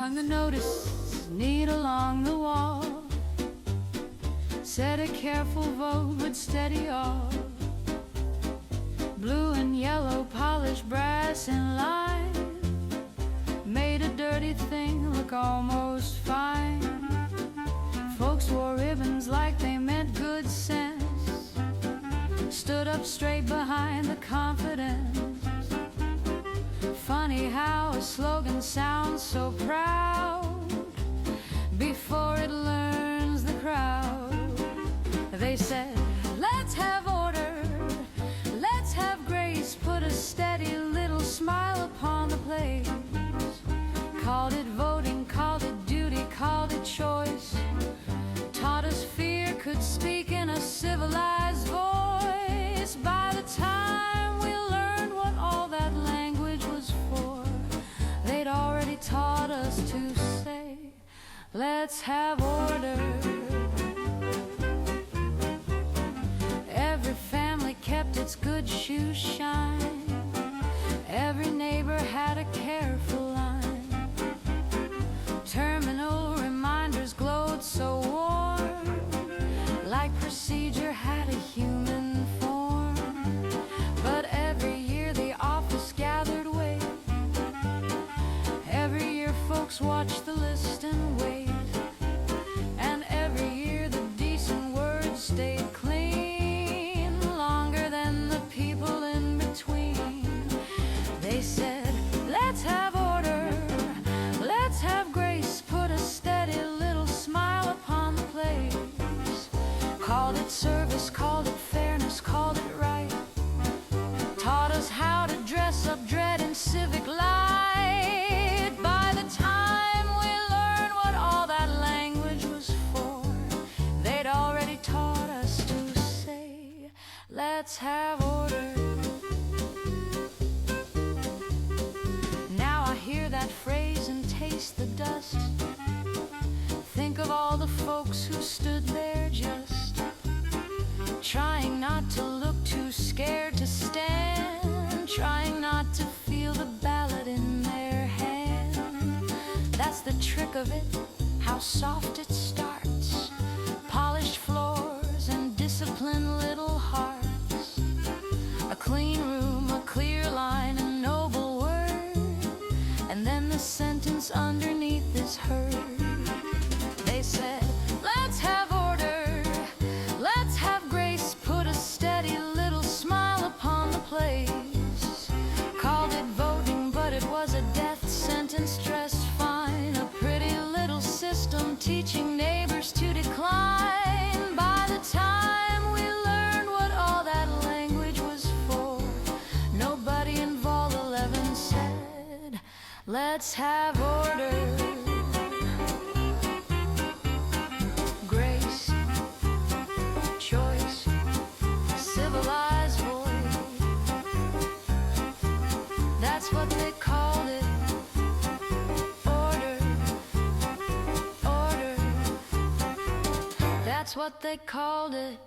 hung a notice neat along the wall, said a careful vote would steady all. Blue and yellow polished brass in line made a dirty thing look almost fine. Folks wore ribbons like they meant good sense, stood up straight behind the confidence. Funny how a slogan sounds so proud before it learns the crowd. They said, let's have order, let's have grace, put a steady little smile upon the place. Called it voting, called it duty, called it choice, taught us fear could speak in a civilized voice. By the time we learned what all that language was for, they'd already taught us to say, let's have order. Every family kept its good shoes shine, every neighbor had a careful line. Terminal reminders glowed so warm, like procedure had a human form. But every year the office gathered weight, every year folks watched the list and wait, and every year the decent words stayed clean longer than the people in between. They said, let's have order, let's have grace, put a steady little smile upon the place. Called it service, called it fairness, called it right, taught us how to dress up dread in civic light. By the time we learned what all that language was for, they'd already taught us to say, let's have order. Now I hear that phrase and taste the dust, think of all the folks who stood there just trying not to look too scared to stand, trying not to feel the ballot in their hand. That's the trick of it, how soft it starts, polished floors and disciplined little hearts. A clean room, a clear line, a noble word, and then the sentence underneath is heard. They said, let's have order, let's have grace, put a steady little smile upon the place. Called it voting, but it was a death sentence dressed fine, a pretty little system teaching neighbors to decline. By the time we learned what all that language was for, nobody in Vol 11 said, let's have order. Grace, choice, civilized voice, that's what they called it. Order, order, that's what they called it.